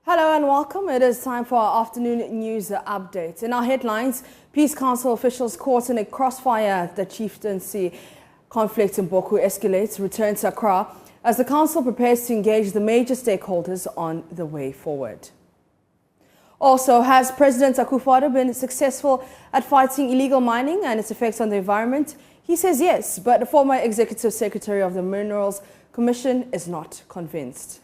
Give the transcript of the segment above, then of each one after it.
Hello and welcome. It is time for our afternoon news update. In our headlines, Peace Council officials caught in a crossfire as the chieftaincy conflict in Boku escalates, return to Accra as the council prepares to engage the major stakeholders on the way forward. Also, has President Akufo-Addo been successful at fighting illegal mining and its effects on the environment? He says yes, but the former executive secretary of the Minerals Commission is not convinced.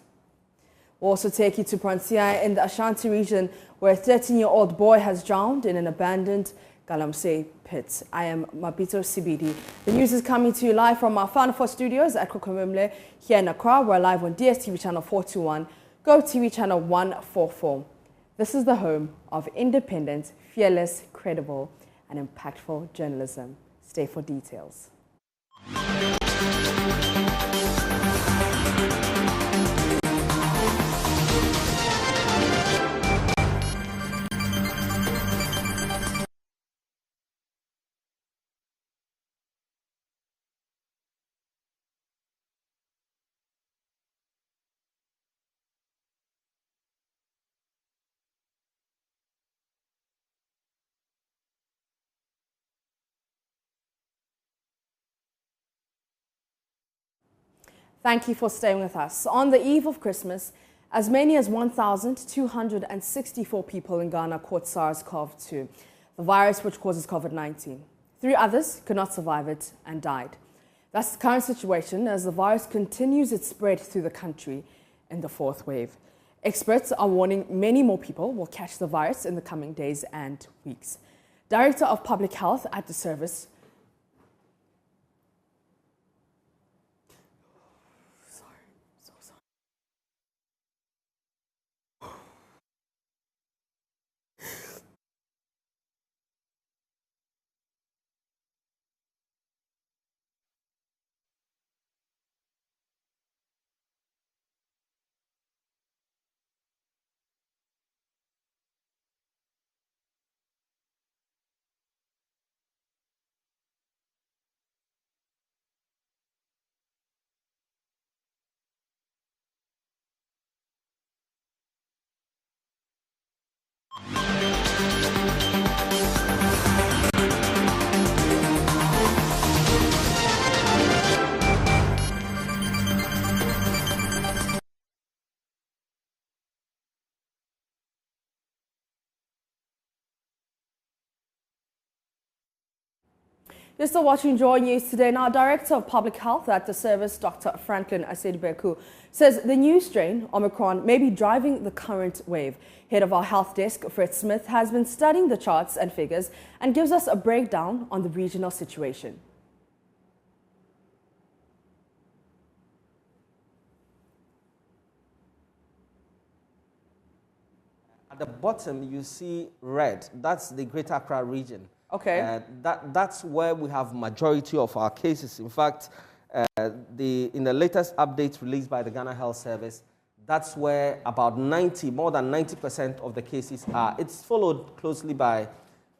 We'll also take you to Prantia in the Ashanti region, where a 13-year-old boy has drowned in an abandoned Galamsey pit. I am Mabito Sibidi. The news is coming to you live from our Fana 4 studios at Kokomemle here in Accra. We're live on DSTV channel 421, Go TV channel 144. This is the home of independent, fearless, credible, and impactful journalism. Stay for details. Thank you for staying with us. On the eve of Christmas, as many as 1,264 people in Ghana caught SARS-CoV-2, the virus which causes COVID-19. 3 others could not survive it and died. That's the current situation as the virus continues its spread through the country in the 4th wave. Experts are warning many more people will catch the virus in the coming days and weeks. Director of Public Health at the service, you're still watching Joy News today. Now, Director of Public Health at the service, Dr. Franklin Asedibeku, says the new strain, Omicron, may be driving the current wave. Head of our health desk, Fred Smith, has been studying the charts and figures and gives us a breakdown on the regional situation. At the bottom, you see red. That's the Greater Accra region. Okay. That's where we have majority of our cases. In fact, in the latest update released by the Ghana Health Service, that's where about more than 90% of the cases are. It's followed closely by,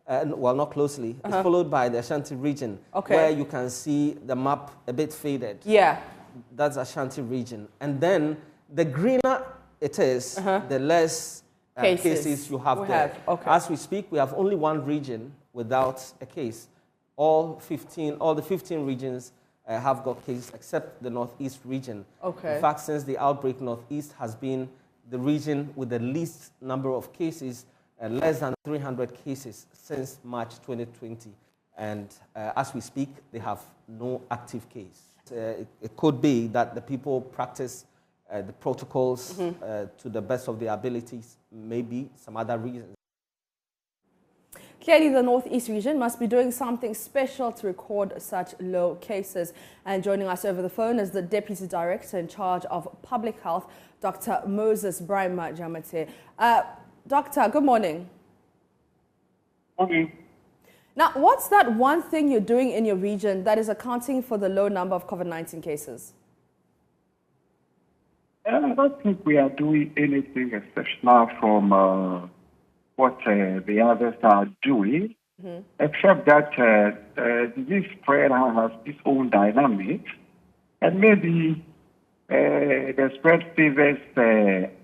well, not closely, it's followed by the Ashanti region, where you can see the map a bit faded. Yeah. That's Ashanti region. And then the greener it is, the less cases you have there. Okay. As we speak, we have only one region without a case. All the 15 regions have got cases except the Northeast region. Okay. In fact, since the outbreak, Northeast has been the region with the least number of cases, less than 300 cases since March 2020. And as we speak, they have no active case. It could be that the people practice the protocols to the best of their abilities, maybe some other reasons. Clearly, the Northeast region must be doing something special to record such low cases. And joining us over the phone is the Deputy Director in charge of Public Health, Dr. Moses Brahima Jamate. Doctor, good morning. Okay. Now, what's that one thing you're doing in your region that is accounting for the low number of COVID-19 cases? I don't think we are doing anything exceptional from what the others are doing, except that this spread has its own dynamics, and maybe the spread favors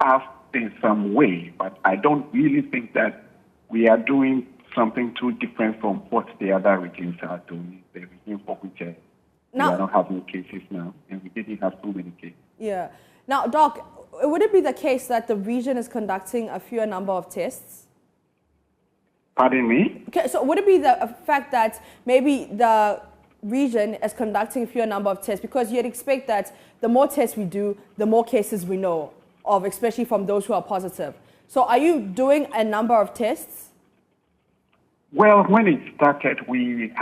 us in some way, but I don't really think that we are doing something too different from what the other regions are doing. The region for which we are not having cases now, and we didn't have so many cases. Yeah. Now, Doc, would it be the case that the region is conducting a fewer number of tests? Pardon me? Okay, so would it be the fact that maybe the region is conducting a fewer number of tests, because you'd expect that the more tests we do, the more cases we know of, especially from those who are positive. So are you doing a number of tests? Well, when it started, we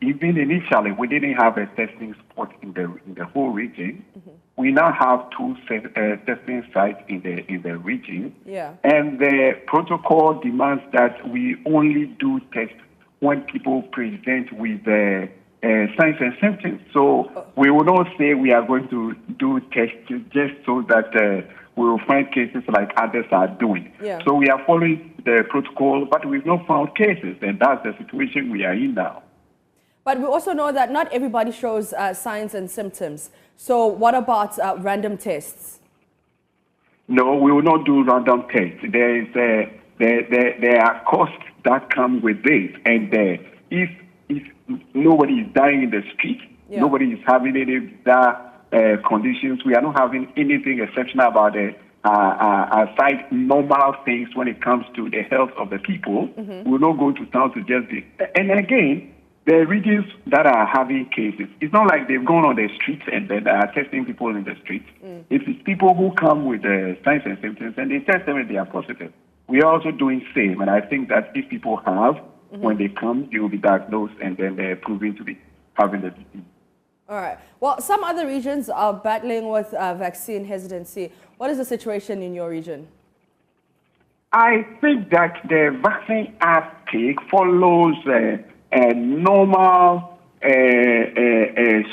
even initially we didn't have a testing spot in the whole region. Mm-hmm. We now have two testing sites in the region. Yeah. And the protocol demands that we only do tests when people present with signs and symptoms. So we will not say we are going to do tests just so that we will find cases like others are doing. Yeah. So we are following the protocol, but we've not found cases, and that's the situation we are in now. But we also know that not everybody shows signs and symptoms. So what about random tests? No, we will not do random tests. There are costs that come with this, and if nobody is dying in the street, nobody is having any bizarre conditions, we are not having anything exceptional about it. Aside normal things when it comes to the health of the people, we will not go to town to just be. And again, the regions that are having cases, it's not like they've gone on the streets and then are testing people in the streets. It's people who come with signs and symptoms and they test them and they are positive. We are also doing same, and I think that if people have, when they come, they will be diagnosed and then they're proven to be having the disease. All right. Well, some other regions are battling with vaccine hesitancy. What is the situation in your region? I think that the vaccine uptake follows a normal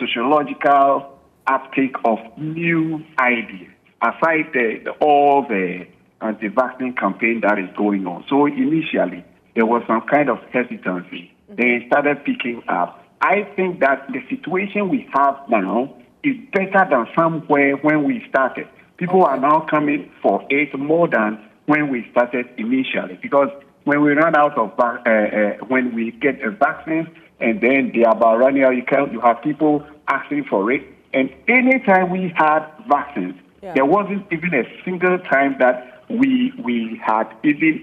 sociological uptake of new ideas, aside all the anti-vaccine campaign that is going on. So initially, there was some kind of hesitancy. They started picking up. I think that the situation we have now is better than somewhere when we started. People are now coming for it more than when we started initially, because when we run out of when we get a vaccine and then they are about running out, you have people asking for it. And anytime we had vaccines, there wasn't even a single time that we had even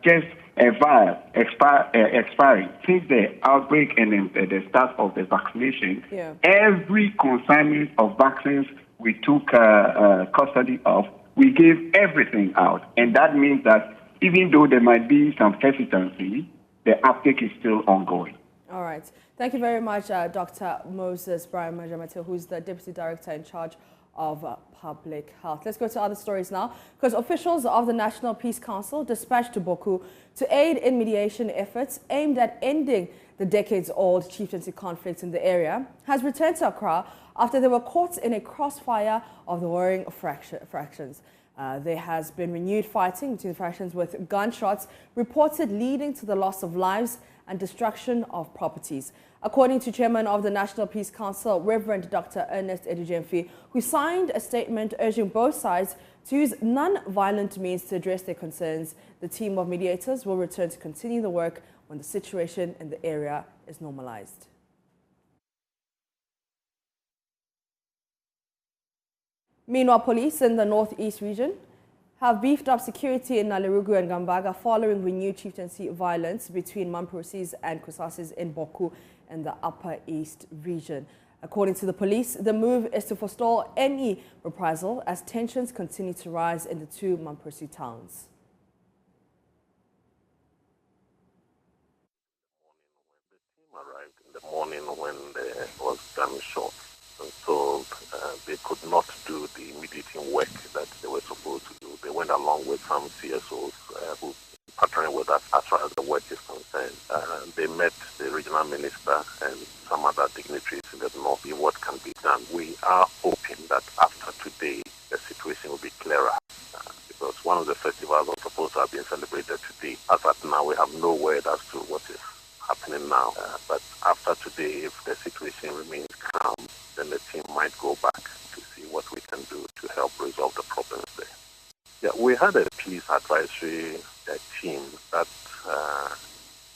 just a vial expiring. Since the outbreak and the start of the vaccination, every consignment of vaccines we took custody of, we gave everything out. And that means that even though there might be some hesitancy, the uptake is still ongoing. All right. Thank you very much, Dr. Moses Brian Majamate, who's the Deputy Director in charge of Public Health. Let's go to other stories now, because officials of the National Peace Council dispatched to Boku to aid in mediation efforts aimed at ending the decades-old chieftaincy conflict in the area has returned to Accra after they were caught in a crossfire of the warring fractions. There has been renewed fighting between the fractions, with gunshots reported leading to the loss of lives and destruction of properties. According to Chairman of the National Peace Council, Reverend Dr. Ernest Edujemfi, who signed a statement urging both sides to use non-violent means to address their concerns, the team of mediators will return to continue the work when the situation in the area is normalized. Meanwhile, police in the northeast region have beefed up security in Nalirugu and Gambaga following renewed chieftaincy violence between Mamprosis and Kusasis in Boku in the Upper East region. According to the police, the move is to forestall any reprisal as tensions continue to rise in the two Mamprosi towns. The morning when there was gunshot, and so they could not do the mediating work that they were supposed to do. They went along with some CSOs who partnering with us as far as the work is concerned. They met the regional minister and some other dignitaries in the north in what can be done. We are hoping that after today the situation will be clearer, because one of the festivals was supposed to have been celebrated today. As at now, we have no word as to what is happening now. But after today, if the situation remains calm, then the team might go back to see what we can do to help resolve the problems there. Yeah, we had a peace advisory team that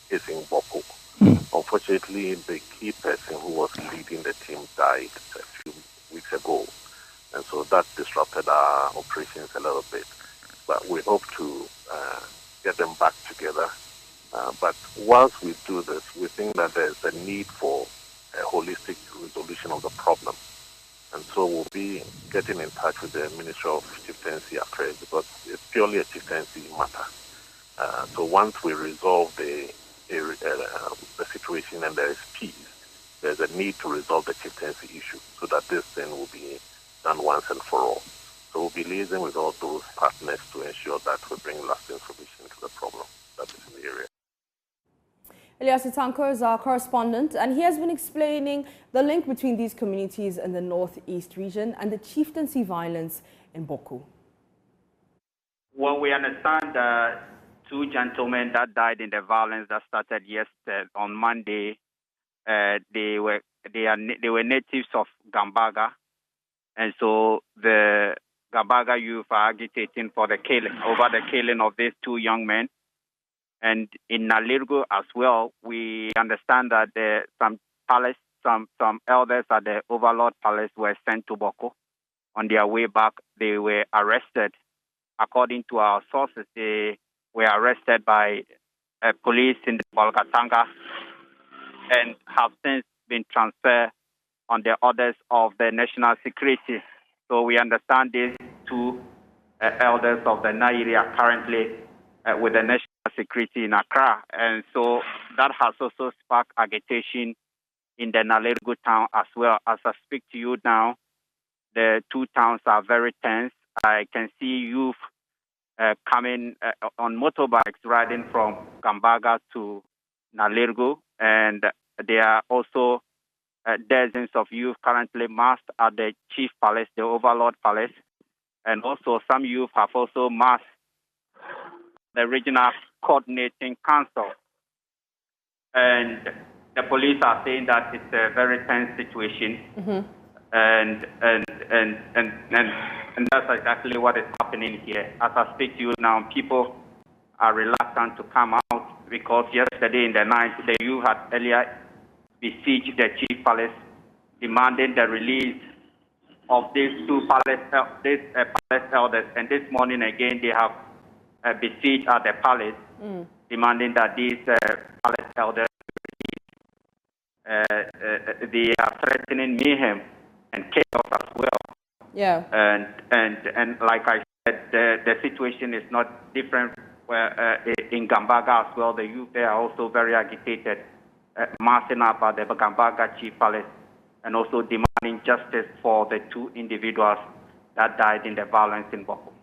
is in Boko. Unfortunately, the key person who was leading the team died a few weeks ago, and so that disrupted our operations a little bit. But we hope to get them back together. But whilst we do this, we think that there's a need for a holistic resolution of the problem. And so we'll be getting in touch with the Ministry of Chieftaincy Affairs because it's purely a chieftaincy matter. So once we resolve the situation and there is peace, there's a need to resolve the chieftaincy issue so that this thing will be done once and for all. So we'll be liaising with all those partners to ensure that we bring lasting solution to the problem that is in the area. Elias Itanko is our correspondent, and he has been explaining the link between these communities in the northeast region and the chieftaincy violence in Boku. Well, we understand two gentlemen that died in the violence that started yesterday on Monday. They were natives of Gambaga, and so the Gambaga youth are agitating for the killing of these two young men. And in Nalirgo as well, we understand that some elders at the Overlord Palace were sent to Boko. On their way back, they were arrested. According to our sources, they were arrested by police in the Bolgatanga and have since been transferred on the orders of the national security. So we understand these two elders of the Nairi are currently with the national security in Accra. And so that has also sparked agitation in the Nalirgo town as well. As I speak to you now, the two towns are very tense. I can see youth coming on motorbikes riding from Gambaga to Nalirgo, and there are also dozens of youth currently massed at the Chief Palace, the Overlord Palace, and also some youth have also massed the Regional Coordinating Council. And the police are saying that it's a very tense situation. And that's exactly what is happening here. As I speak to you now, people are reluctant to come out because yesterday in the night, the youth had earlier besieged the Chief Palace, demanding the release of these two palace elders. And this morning again, they have besieged at the palace, demanding that these palace elders they are threatening mayhem and chaos as well. Yeah. And like I said, the situation is not different in Gambaga as well. The youth there are also very agitated, massing up at the Gambaga Chief Palace and also demanding justice for the two individuals that died in the violence in Boko.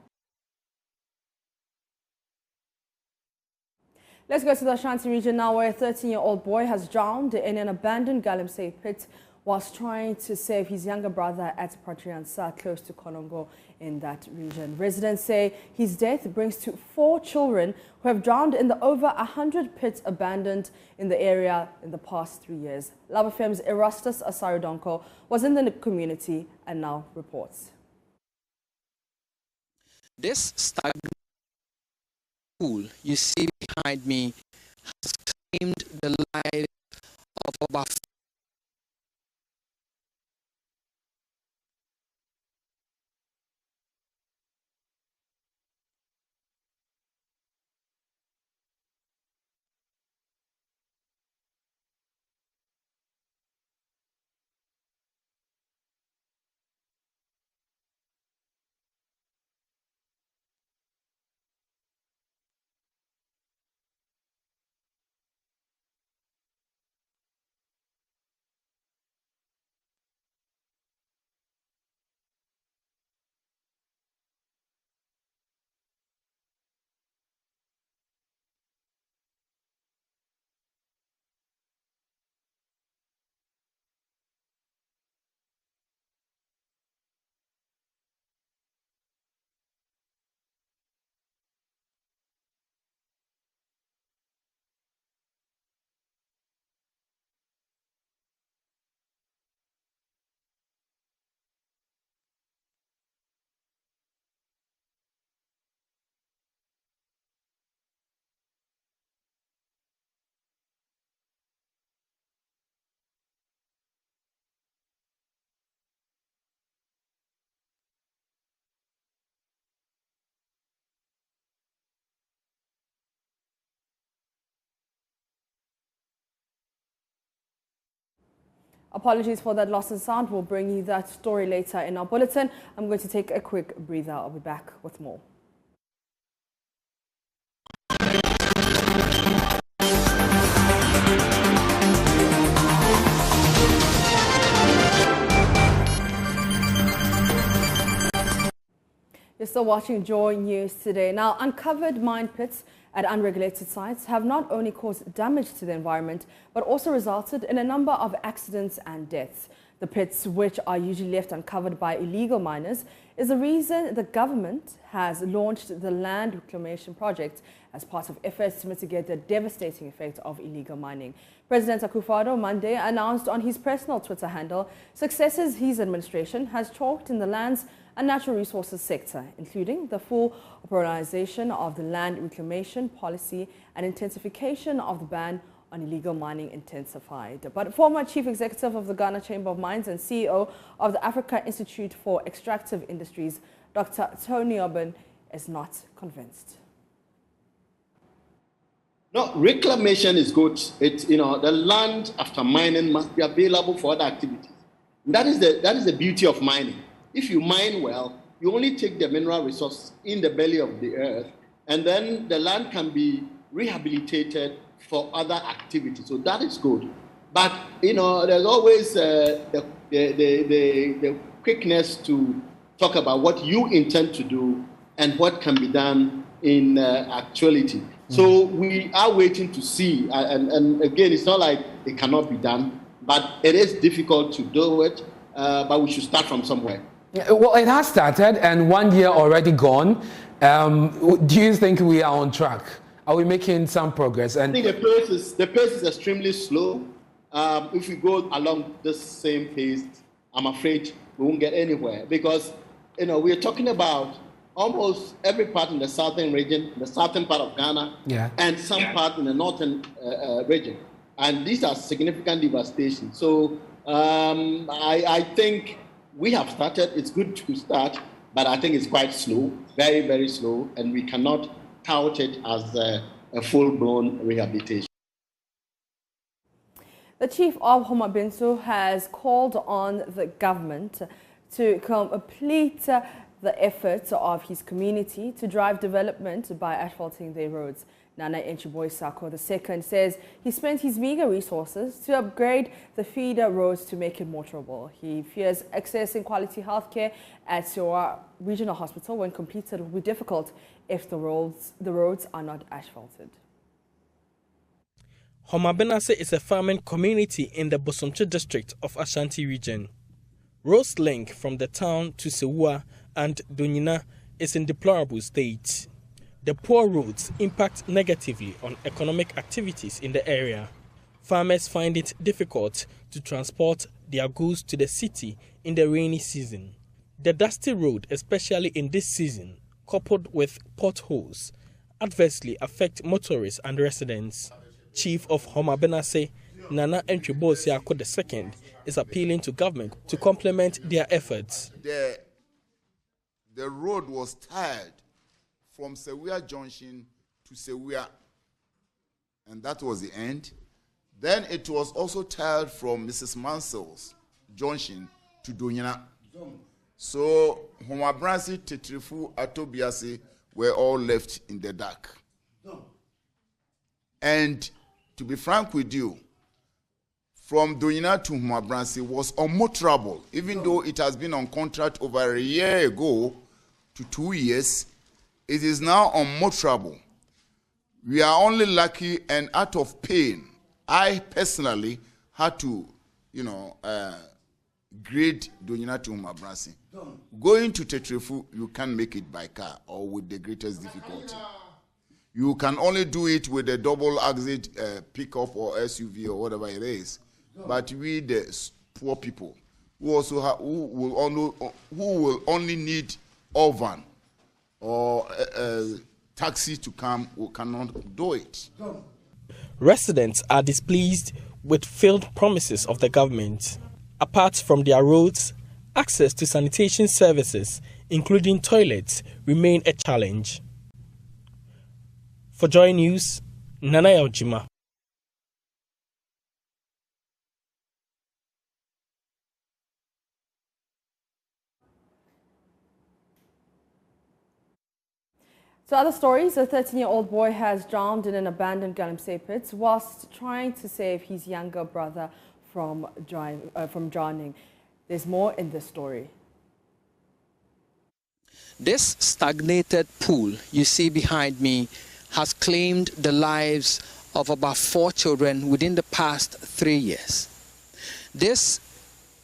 Let's go to the Ashanti region now, where a 13-year-old boy has drowned in an abandoned Galamsey pit whilst trying to save his younger brother at Patriansa, close to Konongo in that region. Residents say his death brings to 4 children who have drowned in the over 100 pits abandoned in the area in the past 3 years. Lava FM's Erastus Asaridonko was in the community and now reports. This stagnant pool you see behind me has claimed the life of about Apologies for that loss in sound. We'll bring you that story later in our bulletin. I'm going to take a quick breather. I'll be back with more. You're still watching Joy News today. Now, uncovered mine pits at unregulated sites have not only caused damage to the environment, but also resulted in a number of accidents and deaths. The pits, which are usually left uncovered by illegal miners, is the reason the government has launched the Land Reclamation Project as part of efforts to mitigate the devastating effect of illegal mining. President Akufo-Addo Monday announced on his personal Twitter handle successes his administration has chalked in the lands and natural resources sector, including the full operationalization of the land reclamation policy and intensification of the ban on illegal mining intensified. But former Chief Executive of the Ghana Chamber of Mines and CEO of the Africa Institute for Extractive Industries, Dr. Tony Obin, is not convinced. No, reclamation is good. It's, the land after mining must be available for other activities. And that is the beauty of mining. If you mine well, you only take the mineral resources in the belly of the earth, and then the land can be rehabilitated for other activities. So that is good. But, there's always the quickness to talk about what you intend to do and what can be done in actuality. So we are waiting to see. And again, it's not like it cannot be done, but it is difficult to do it, but we should start from somewhere. Well, it has started, and 1 year already gone. Do you think we are on track? Are we making some progress? And I think the pace is extremely slow. If we go along this same pace, I'm afraid we won't get anywhere, because we're talking about almost every part in the southern region, the southern part of Ghana, and some part in the northern region, and these are significant devastation. So I think we have started. It's good to start, but I think it's quite slow, very, very slow, and we cannot tout it as a full-blown rehabilitation. The chief of Homa Binsu has called on the government to complete the efforts of his community to drive development by asphalting their roads. Nana Enchiboy Sako II says he spent his meager resources to upgrade the feeder roads to make it motorable. He fears accessing quality healthcare at Siwa Regional Hospital, when completed, will be difficult if the roads are not asphalted. Homa Binase is a farming community in the Bosomchi district of Ashanti region. Roads link from the town to Siwa and Donyina is in deplorable state. The poor roads impact negatively on economic activities in the area. Farmers find it difficult to transport their goods to the city in the rainy season. The dusty road, especially in this season, coupled with potholes, adversely affect motorists and residents. Chief of Homa Binase, Nana Enchiboy Sako II, is appealing to government to complement their efforts. The road was tied from Sewia Junction to Sewia, and that was the end. Then it was also tiled from Mrs. Mansell's Junction to Donyina. So Homa Binase, Tetrifu, Atobiase were all left in the dark. And to be frank with you, from Donyina to Homa Binase was unmotorable, even though it has been on contract over a year ago to 2 years. It is now unmotorable. We are only lucky and out of pain. I personally had to, grade Donyina to Homa Binase. Going to Tetrefu, you can't make it by car or with the greatest difficulty. You can only do it with a double exit pickup or SUV or whatever it is. But we, the poor people, who also who will only need van or taxi to come, who cannot do it. Residents are displeased with failed promises of the government. Apart from their roads, access to sanitation services, including toilets, remain a challenge. For Joy News, Nana Ojima. To other stories, a 13-year-old boy has drowned in an abandoned Galamsey pit whilst trying to save his younger brother from drowning. There's more in this story. This stagnated pool you see behind me has claimed the lives of about 4 children within the past 3 years. This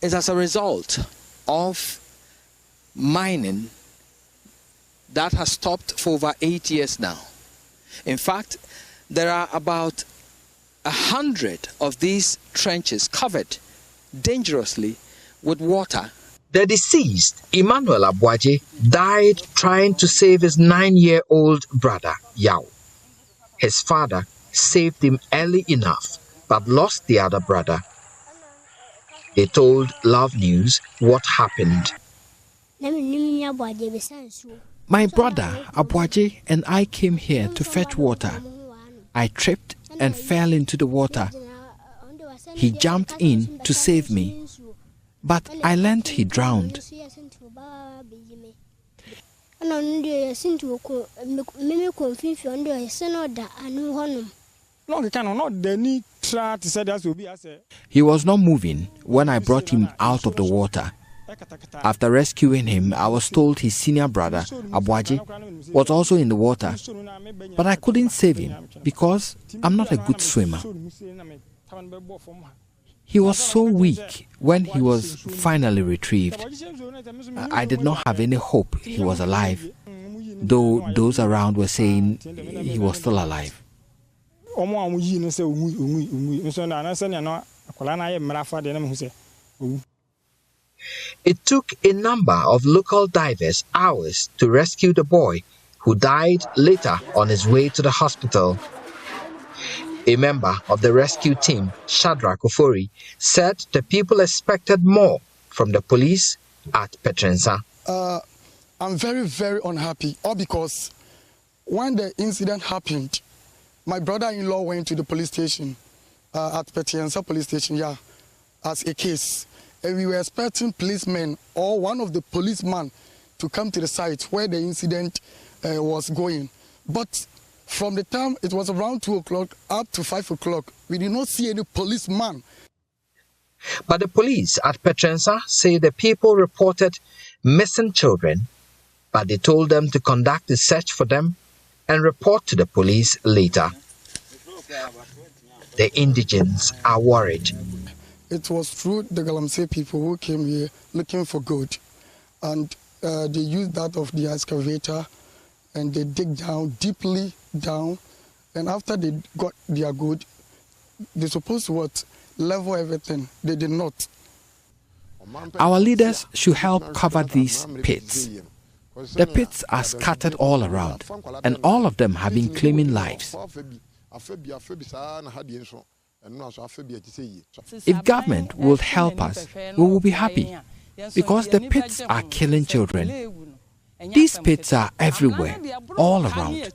is as a result of mining that has stopped for over 8 years now. In fact, there are about 100 of these trenches covered dangerously with water. The deceased, Emmanuel Abwaje, died trying to save his 9-year-old brother, Yao. His father saved him early enough, but lost the other brother. They told Love News what happened. My brother, Abwaje, and I came here to fetch water. I tripped and fell into the water. He jumped in to save me, but I learned he drowned. He was not moving when I brought him out of the water. After rescuing him, I was told his senior brother, Abwaje, was also in the water. But I couldn't save him because I'm not a good swimmer. He was so weak when he was finally retrieved. I did not have any hope he was alive, though those around were saying he was still alive. It took a number of local divers hours to rescue the boy, who died later on his way to the hospital. A member of the rescue team, Shadrach Ofori, said the people expected more from the police at Petrensa. I'm very, very unhappy, all because when the incident happened, my brother-in-law went to the police station, at Petrensa police station, as a case. And we were expecting policemen or one of the policemen to come to the site where the incident was going. But from the time it was around 2 o'clock up to 5 o'clock, we did not see any policeman. But the police at Petrensa say the people reported missing children, but they told them to conduct a search for them and report to the police later. The indigents are worried. It was through the Galamsey people who came here looking for gold, and they used that of the excavator, and they dig down, deeply down, and after they got their gold, they're supposed to level everything. They did not. Our leaders should help cover these pits. The pits are scattered all around, and all of them have been claiming lives. If government will help us, we will be happy, because the pits are killing children. These pits are everywhere, all around.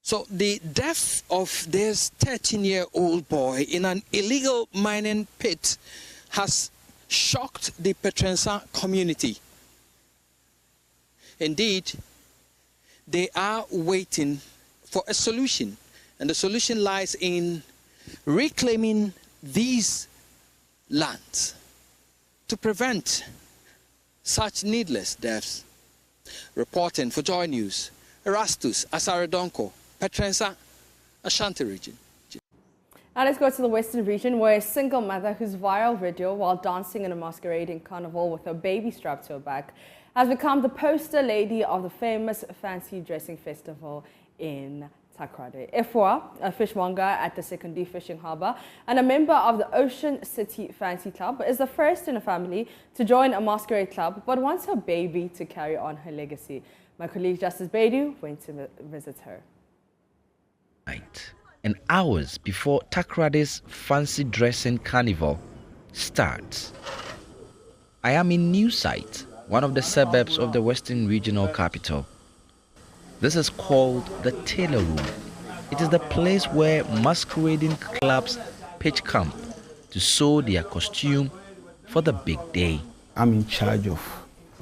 So the death of this 13-year-old boy in an illegal mining pit has shocked the Petrensa community. Indeed, they are waiting for a solution, and the solution lies in reclaiming these lands to prevent such needless deaths. Reporting for Joy News, Erastus Asaredonko, Petrensa, Ashanti region. Now let's go to the Western region, where a single mother whose viral video while dancing in a masquerading carnival with her baby strapped to her back has become the poster lady of the famous fancy dressing festival in Takrade. Efwa, a fishmonger at the Sekondi Fishing Harbour and a member of the Ocean City Fancy Club, is the first in a family to join a masquerade club but wants her baby to carry on her legacy. My colleague Justice Baidu went to visit her. And hours before Takrade's fancy dressing carnival starts. I am in New Site, one of the suburbs of the Western Regional Capital. This is called the Tailor Room. It is the place where masquerading clubs pitch camp to sew their costume for the big day. I'm in charge of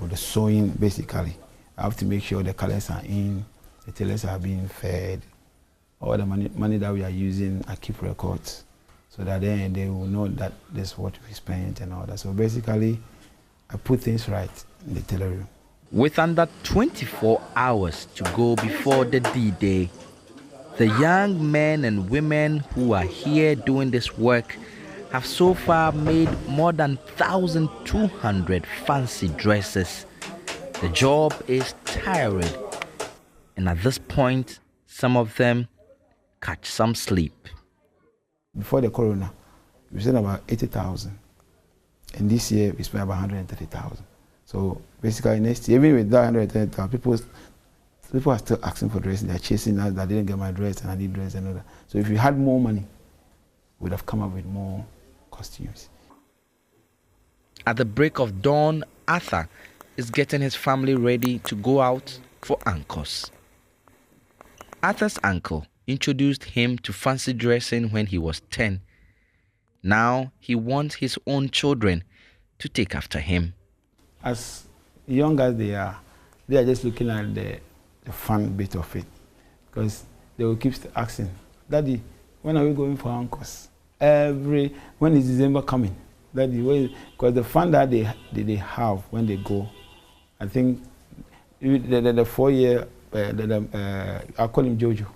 of the sewing basically. I have to make sure the colors are in, the tailors are being fed, all the money that we are using, I keep records so that then they will know that this is what we spent and all that. So basically, I put things right in the tailoring. With under 24 hours to go before the D-Day, the young men and women who are here doing this work have so far made more than 1,200 fancy dresses. The job is tiring, and at this point, some of them catch some sleep. Before the corona, we spent about 80,000, and this year we spent about 130,000. So basically next year, even with that 130,000, people are still asking for dresses. They're chasing us that I didn't get my dress and I need dress and all that. So if we had more money, we would have come up with more costumes. At the break of dawn, Arthur is getting his family ready to go out for anchors. Arthur's uncle introduced him to fancy dressing when he was 10. Now he wants his own children to take after him. As young as they are just looking at the fun bit of it, because they will keep asking, Daddy, when are we going for anchors? When is December coming? Daddy, because the fun that they have when they go, I think the 4-year, I call him Jojo,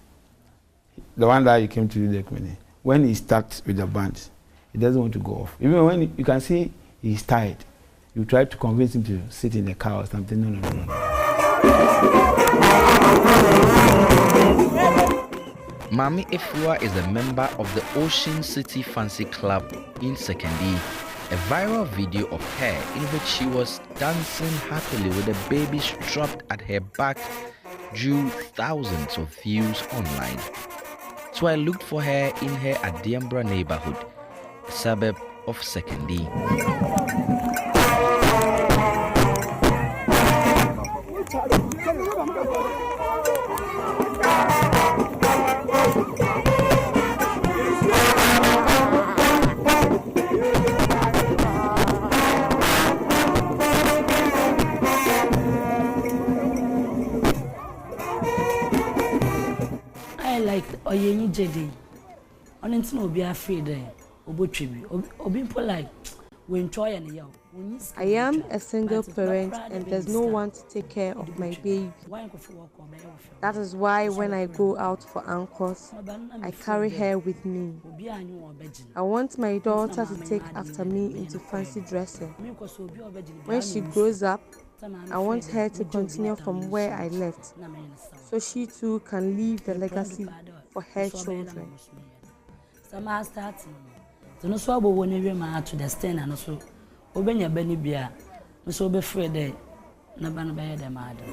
the one that he came to do the community. When he starts with the band, he doesn't want to go off. Even when you can see he's tired, you try to convince him to sit in the car or something. No. Mami Efua is a member of the Ocean City Fancy Club in Sekondi. A viral video of her in which she was dancing happily with a baby strapped at her back drew thousands of views online. So I looked for her in her Adiambra neighborhood, a suburb of Sekondi. I like Oyeni Jedi. Honestly, no be afraid. Obi polite. We enjoy and yell. I am a single parent and there's no one to take care of my baby. That is why when I go out for anchors, I carry her with me. I want my daughter to take after me into fancy dressing. When she grows up, I want her to continue from where I left, so she too can leave the legacy for her children. So no so abo woni we ma to the stand and so obenya bani bia no so be free there na ba no be dem ade.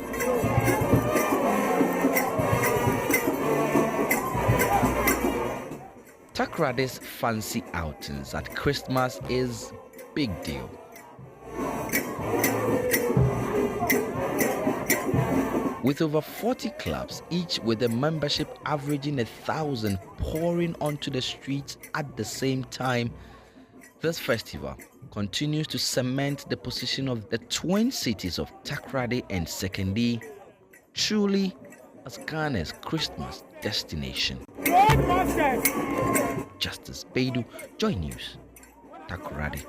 Takrade's fancy outings at Christmas is big deal. With over 40 clubs, each with a membership averaging 1,000 pouring onto the streets at the same time, this festival continues to cement the position of the twin cities of Takrade and Sekondi, truly as Ghana's Christmas destination. Justice Baidu, Joy News, Takrade.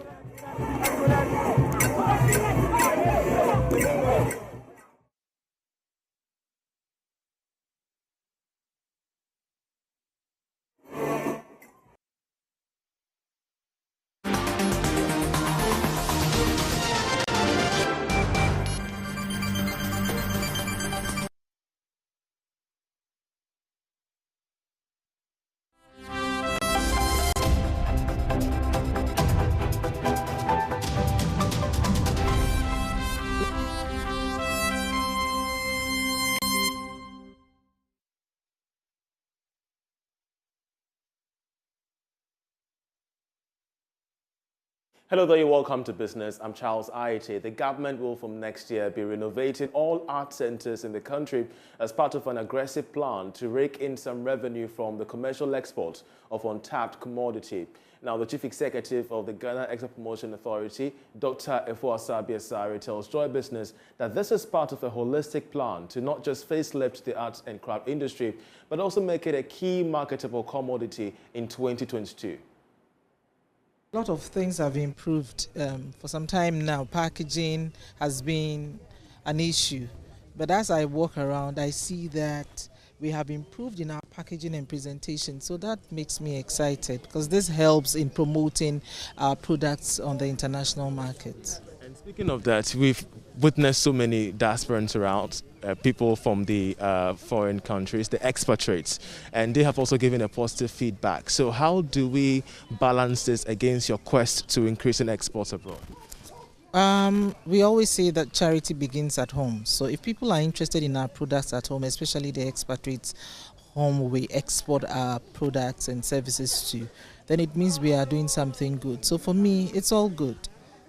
Hello there, you're welcome to Business. I'm Charles Aite. The government will from next year be renovating all art centers in the country as part of an aggressive plan to rake in some revenue from the commercial export of untapped commodity. Now, the Chief Executive of the Ghana Export Promotion Authority, Dr. Efuasabi Asare, tells Joy Business that this is part of a holistic plan to not just facelift the arts and craft industry, but also make it a key marketable commodity in 2022. A lot of things have improved for some time now. Packaging has been an issue, but as I walk around, I see that we have improved in our packaging and presentation, so that makes me excited because this helps in promoting our products on the international market. And speaking of that, we've witnessed so many diasporans around, people from the foreign countries, the expatriates, and they have also given a positive feedback. So how do we balance this against your quest to increase in exports abroad? We always say that charity begins at home. So if people are interested in our products at home, especially the expatriates whom we export our products and services to, then it means we are doing something good. So for me, it's all good.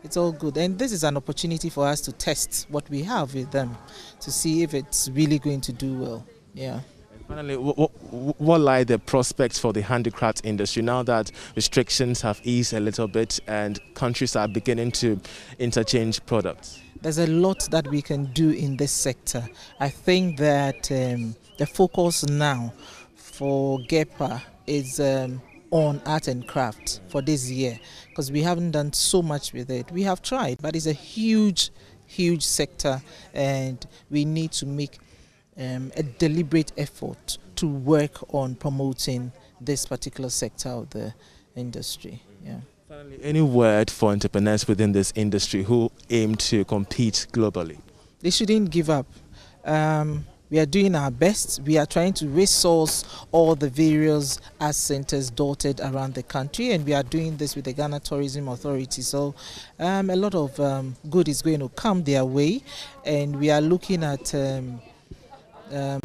It's all good. And this is an opportunity for us to test what we have with them to see if it's really going to do well. Yeah. Finally, what lie the prospects for the handicraft industry now that restrictions have eased a little bit and countries are beginning to interchange products? There's a lot that we can do in this sector. I think that the focus now for GEPA is on art and craft for this year because we haven't done so much with it. We have tried, but it's a huge sector and we need to make a deliberate effort to work on promoting this particular sector of the industry. Yeah. Finally, any word for entrepreneurs within this industry who aim to compete globally? They shouldn't give up. We are doing our best. We are trying to resource all the various art centers dotted around the country, and we are doing this with the Ghana Tourism Authority. So a lot of good is going to come their way, and we are looking at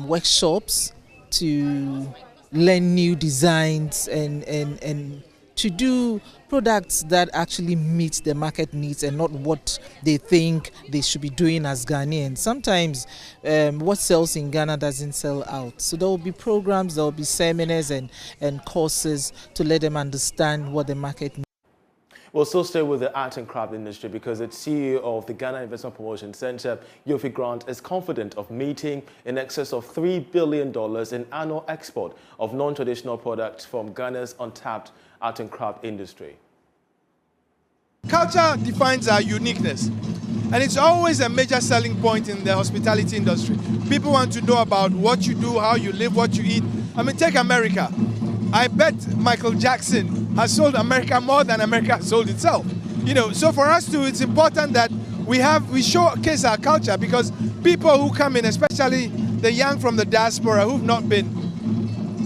workshops to learn new designs and to do products that actually meet the market needs and not what they think they should be doing as Ghanaians. Sometimes what sells in Ghana doesn't sell out. So there will be programs, there will be seminars and courses to let them understand what the market needs. We'll still stay with the art and craft industry because the CEO of the Ghana Investment Promotion Center, Yofi Grant, is confident of meeting in excess of $3 billion in annual export of non-traditional products from Ghana's untapped art and craft industry. Culture defines our uniqueness, and it's always a major selling point in the hospitality industry. People want to know about what you do, how you live, what you eat. I mean, take America. I bet Michael Jackson has sold America more than America has sold itself. You know, so for us too, it's important that we showcase our culture because people who come in, especially the young from the diaspora who've not been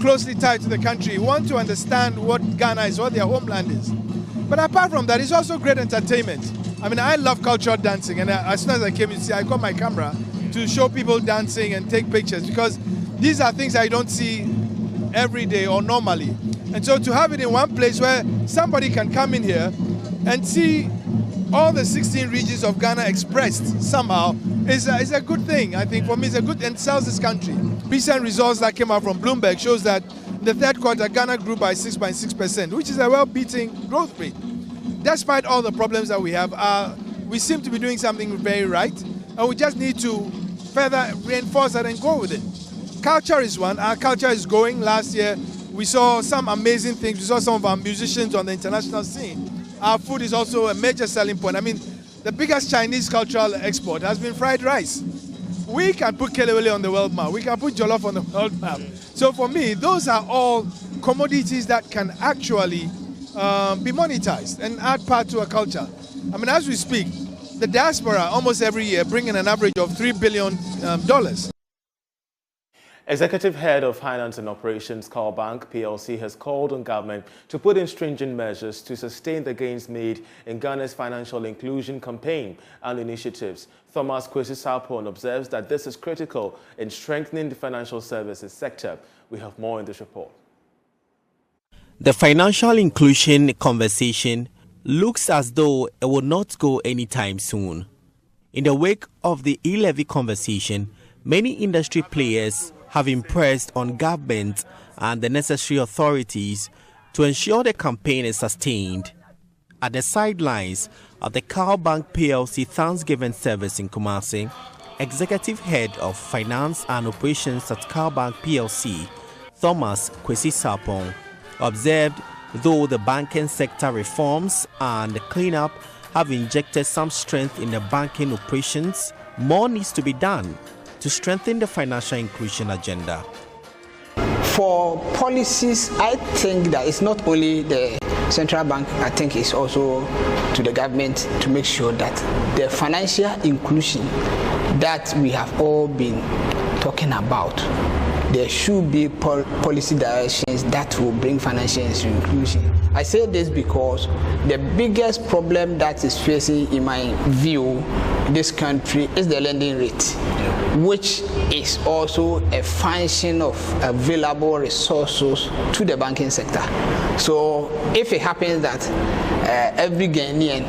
closely tied to the country, want to understand what Ghana is, what their homeland is. But apart from that, it's also great entertainment. I mean, I love cultural dancing, and as soon as I came, you see, I got my camera to show people dancing and take pictures because these are things I don't see every day or normally. And so to have it in one place where somebody can come in here and see all the 16 regions of Ghana expressed somehow is a good thing. I think for me it's a good and sells this country. Recent results that came out from Bloomberg shows that the third quarter Ghana grew by 6.6%, which is a well-beating growth rate. Despite all the problems that we have, we seem to be doing something very right, and we just need to further reinforce that and go with it. Culture is one. Our culture is going. Last year, we saw some amazing things. We saw some of our musicians on the international scene. Our food is also a major selling point. I mean, the biggest Chinese cultural export has been fried rice. We can put kelewele on the world map. We can put jollof on the world map. So for me, those are all commodities that can actually be monetized and add part to a culture. I mean, as we speak, the diaspora almost every year bring in an average of $3 billion. Executive Head of Finance and Operations, Carl Bank PLC, has called on government to put in stringent measures to sustain the gains made in Ghana's financial inclusion campaign and initiatives. Thomas Kwesi Sarpong observes that this is critical in strengthening the financial services sector. We have more in this report. The financial inclusion conversation looks as though it will not go anytime soon. In the wake of the e-levy conversation, many industry players have impressed on government and the necessary authorities to ensure the campaign is sustained. At the sidelines of the Carl Bank PLC Thanksgiving service in Kumasi, Executive Head of Finance and Operations at Carl Bank PLC, Thomas Kwesi Sapong, observed though the banking sector reforms and the cleanup have injected some strength in the banking operations, more needs to be done to strengthen the financial inclusion agenda. For policies, I think that it's not only the central bank, I think it's also to the government to make sure that the financial inclusion that we have all been talking about, there should be policy directions that will bring financial inclusion. I say this because the biggest problem that is facing, in my view, this country is the lending rate, which is also a function of available resources to the banking sector. So if it happens that every Ghanaian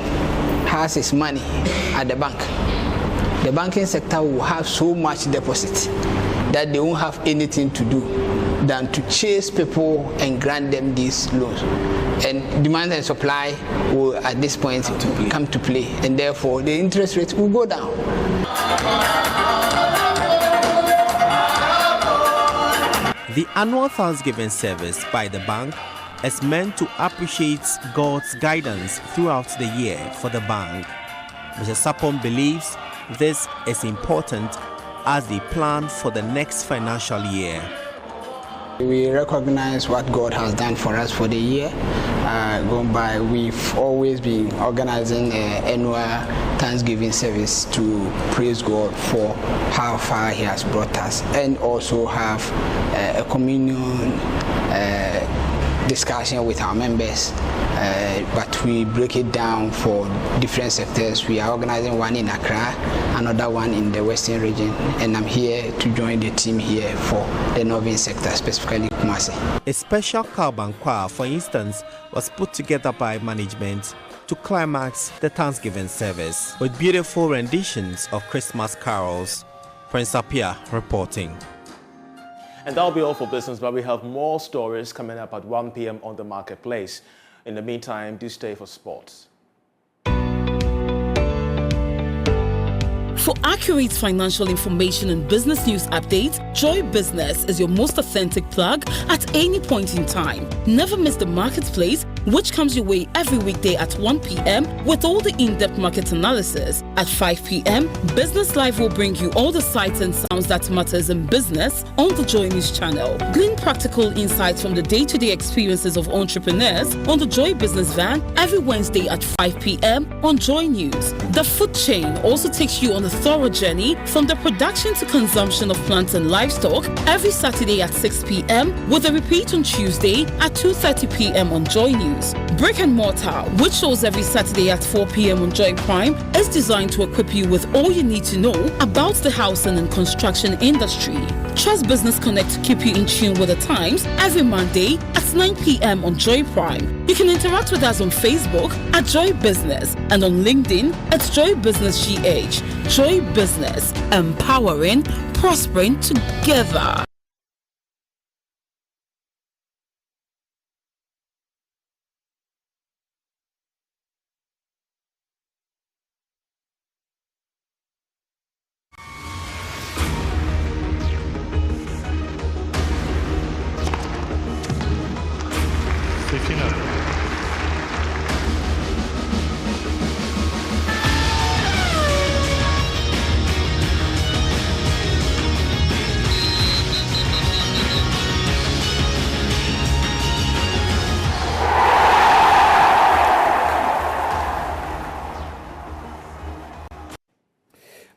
has his money at the bank, the banking sector will have so much deposit that they won't have anything to do than to chase people and grant them these loans. And demand and supply will at this point come to play, and therefore the interest rate will go down. The annual Thanksgiving service by the bank is meant to appreciate God's guidance throughout the year for the bank. Mr. Sapon believes this is important as they plan for the next financial year. We recognize what God has done for us for the year gone by. We've always been organizing an annual Thanksgiving service to praise God for how far He has brought us, and also have a communion discussion with our members. But we break it down for different sectors. We are organizing one in Accra, another one in the Western region, and I'm here to join the team here for the Northern sector, specifically Kumasi. A special Carl choir, for instance, was put together by management to climax the Thanksgiving service with beautiful renditions of Christmas carols. Prince Apia reporting. And that'll be all for business, but we have more stories coming up at 1 p.m. on the marketplace. In the meantime, do stay for sports. For accurate financial information and business news updates, Joy Business is your most authentic plug at any point in time. Never miss the marketplace, which comes your way every weekday at 1 p.m. with all the in-depth market analysis. At 5 p.m., Business Live will bring you all the sights and sounds that matters in business on the Joy News channel. Glean practical insights from the day-to-day experiences of entrepreneurs on the Joy Business Van every Wednesday at 5 p.m. on Joy News. The food chain also takes you on a thorough journey from the production to consumption of plants and livestock every Saturday at 6 p.m. with a repeat on Tuesday at 2:30 p.m. on Joy News. Brick and Mortar, which shows every Saturday at 4 p.m. on Joy Prime, is designed to equip you with all you need to know about the housing and construction industry. Trust Business Connect to keep you in tune with the times every Monday at 9 p.m. on Joy Prime. You can interact with us on Facebook at Joy Business and on LinkedIn at Joy Business GH. Joy Business, empowering, prospering together.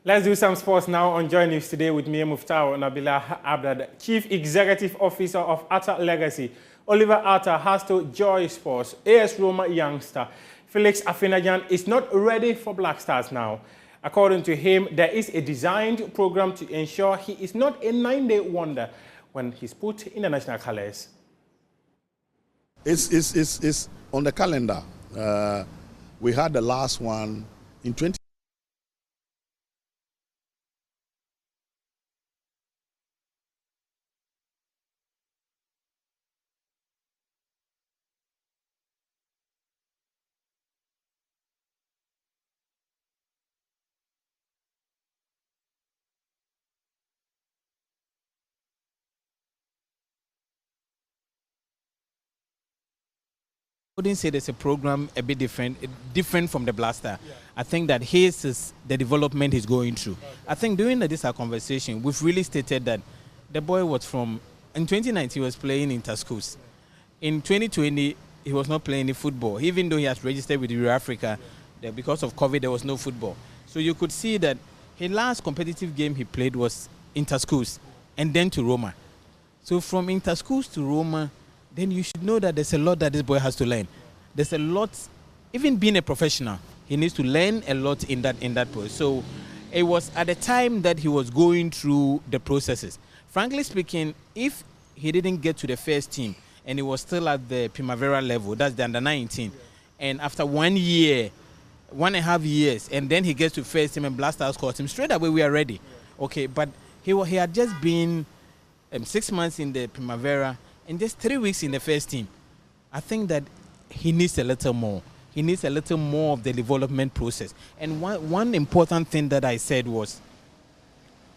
Let's do some sports now on Joy News today with me, Muftao Nabila Abdad, Chief Executive Officer of Atta Legacy. Oliver Atta has told Joy Sports, AS Roma youngster Felix Afenajan is not ready for Black Stars now. According to him, there is a designed program to ensure he is not a 9-day wonder when he's put in the national colors. It's on the calendar. We had the last one in 20. I wouldn't say there's a program a bit different from the Blaster. Yeah. I think that his is the development he's going through. Okay. I think during this conversation, we've really stated that the boy was in 2019 he was playing in Tascos. In 2020, he was not playing any football, even though he has registered with Euro Africa. Because of COVID, there was no football. So you could see that his last competitive game he played was in Tascos and then to Roma. So from Tascos to Roma, then you should know that there's a lot that this boy has to learn. There's a lot, even being a professional, he needs to learn a lot in that process. So it was at the time that he was going through the processes. Frankly speaking, if he didn't get to the first team and he was still at the Primavera level, that's the under-19, and after 1 year, 1.5 years, and then he gets to first team and Blasters calls him, straight away we are ready. Okay, but he had just been 6 months in the Primavera, and just 3 weeks in the first team. I think that he needs a little more. He needs a little more of the development process. And one important thing that I said was,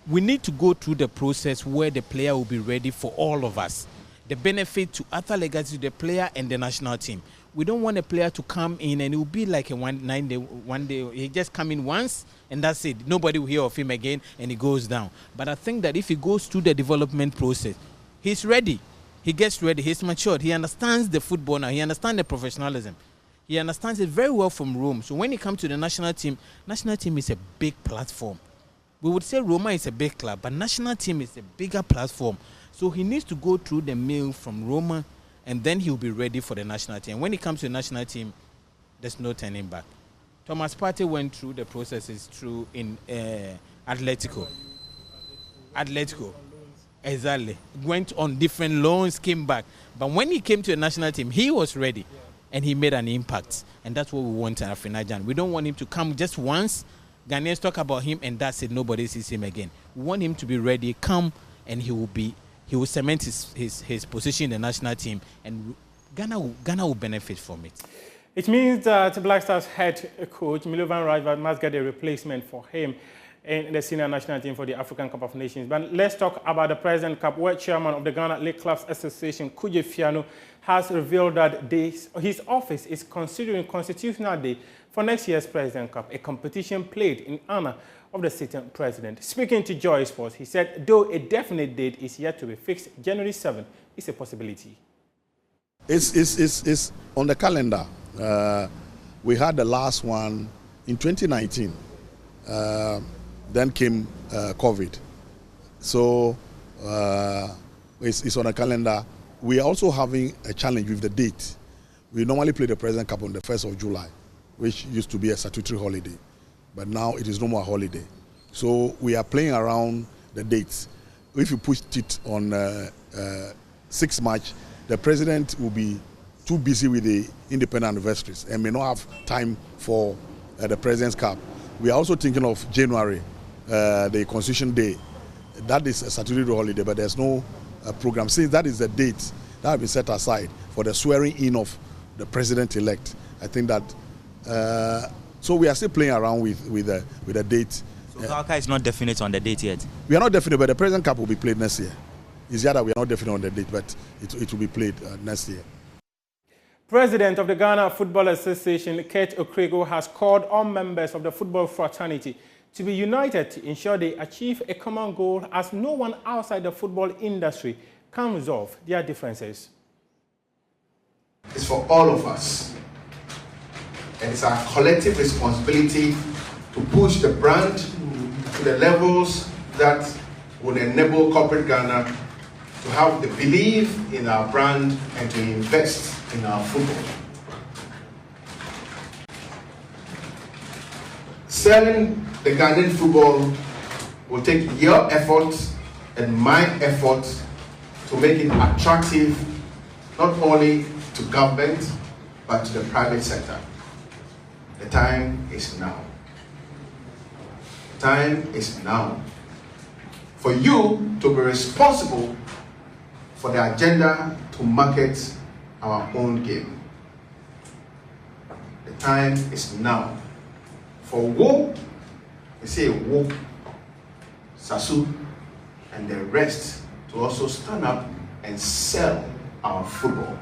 we need to go through the process where the player will be ready for all of us. The benefit to Arthur Legacy, the player and the national team. We don't want a player to come in and it will be like a one day, he just come in once and that's it. Nobody will hear of him again and he goes down. But I think that if he goes through the development process, he's ready. He gets ready, he's matured, he understands the football now, he understands the professionalism. He understands it very well from Rome. So when he comes to the national team is a big platform. We would say Roma is a big club, but national team is a bigger platform. So he needs to go through the mill from Roma, and then he'll be ready for the national team. When he comes to the national team, there's no turning back. Thomas Partey went through the processes in Atletico. Exactly. Went on different loans, came back. But when he came to the national team, he was ready. And he made an impact. And that's what we want in Afrinajan. We don't want him to come just once. Ghanaians talk about him and that's it. Nobody sees him again. We want him to be ready, come, and he will cement his position in the national team. And Ghana will benefit from it. It means that Black Stars head coach Milovan Rajvat must get a replacement for him in the senior national team for the African Cup of Nations. But let's talk about the President Cup, where chairman of the Ghana League Clubs Association, Kuje Fiano, has revealed that his office is considering Constitutional Day for next year's President Cup, a competition played in honor of the sitting president. Speaking to Joy Sports, he said, though a definite date is yet to be fixed, January 7 is a possibility. It's on the calendar. We had the last one in 2019. Then came COVID. So it's on a calendar. We are also having a challenge with the date. We normally play the President Cup on the 1st of July, which used to be a statutory holiday. But now it is no more a holiday. So we are playing around the dates. If you push it on 6 March, the President will be too busy with the independent anniversaries and may not have time for the President's Cup. We are also thinking of January, the Constitution Day. That is a statutory holiday, but there's no program. Since that is the date that has been set aside for the swearing in of the President-elect, I think that, so we are still playing around with the date. So Kaka is not definite on the date yet? We are not definite, but the President Cup will be played next year. It's the other, we are not definite on the date, but it will be played next year. President of the Ghana Football Association, Kate Okrego, has called on members of the football fraternity to be united to ensure they achieve a common goal, as no one outside the football industry can resolve their differences. It's for all of us. And it's our collective responsibility to push the brand to the levels that will enable corporate Ghana to have the belief in our brand and to invest in our football. Selling the Ghanaian football will take your effort and my effort to make it attractive, not only to government, but to the private sector. The time is now. The time is now for you to be responsible for the agenda to market our own game. The time is now for Wo, we say Wo, Sasu, and the rest to also stand up and sell our football.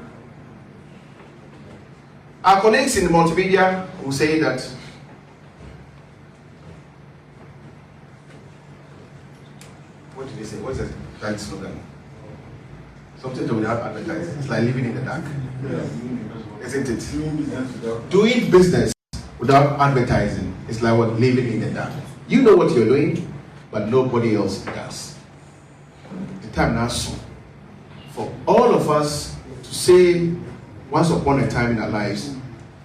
Our colleagues in the multimedia will say that what did they say? What's that slogan? Something to without advertising. It's like living in the dark. Isn't it? Doing business without advertising is like what? Living in the dark. You know what you're doing, but nobody else does. The time now soon for all of us to say, once upon a time in our lives,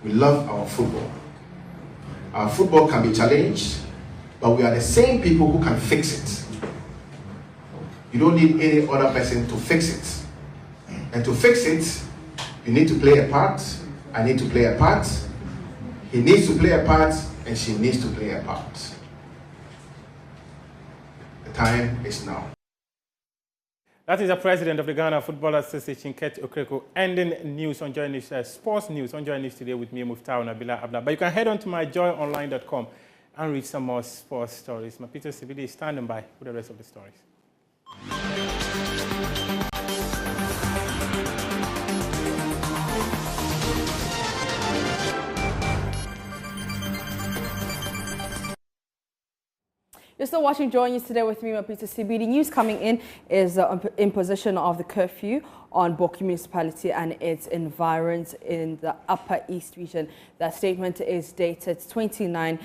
we love our football. Our football can be challenged, but we are the same people who can fix it. You don't need any other person to fix it. And to fix it, you need to play a part. I need to play a part. He needs to play a part, and she needs to play a part. The time is now. That is the president of the Ghana Football Association, Ket Okreko, ending news on Joy News, sports news on Joy News today with me, Muftau Nabila Abda. But you can head on to myjoyonline.com and read some more sports stories. Mapito CBD is standing by with the rest of the stories. You're still watching Joy News today with me, Mapito CBD. News coming in is imposition of the curfew on Boku Municipality and its environs in the Upper East region. That statement is dated 29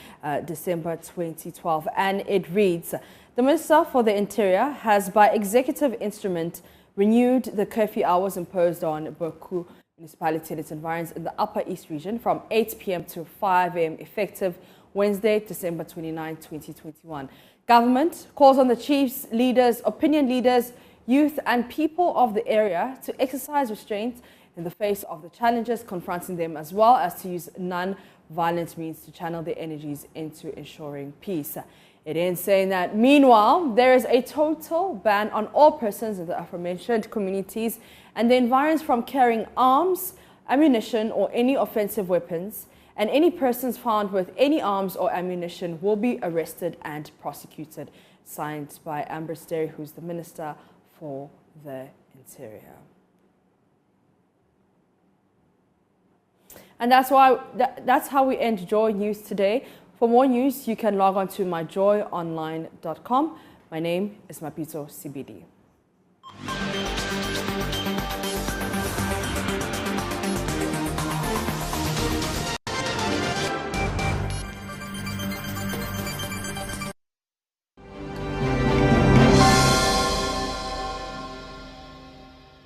December 2012, and it reads, the Minister for the Interior has by executive instrument renewed the curfew hours imposed on Boku Municipality and its environs in the Upper East region from 8 p.m. to 5 a.m. effective Wednesday, December 29, 2021. Government calls on the chiefs, leaders, opinion leaders, youth and people of the area to exercise restraint in the face of the challenges confronting them, as well as to use non-violent means to channel their energies into ensuring peace. It ends saying that, meanwhile, there is a total ban on all persons in the aforementioned communities and the environs from carrying arms, ammunition or any offensive weapons, and any persons found with any arms or ammunition will be arrested and prosecuted. Signed by Amber Sterry, who's the Minister for the Interior. And that's how we end Joy News today. For more news, you can log on to myjoyonline.com. My name is Mapito CBD.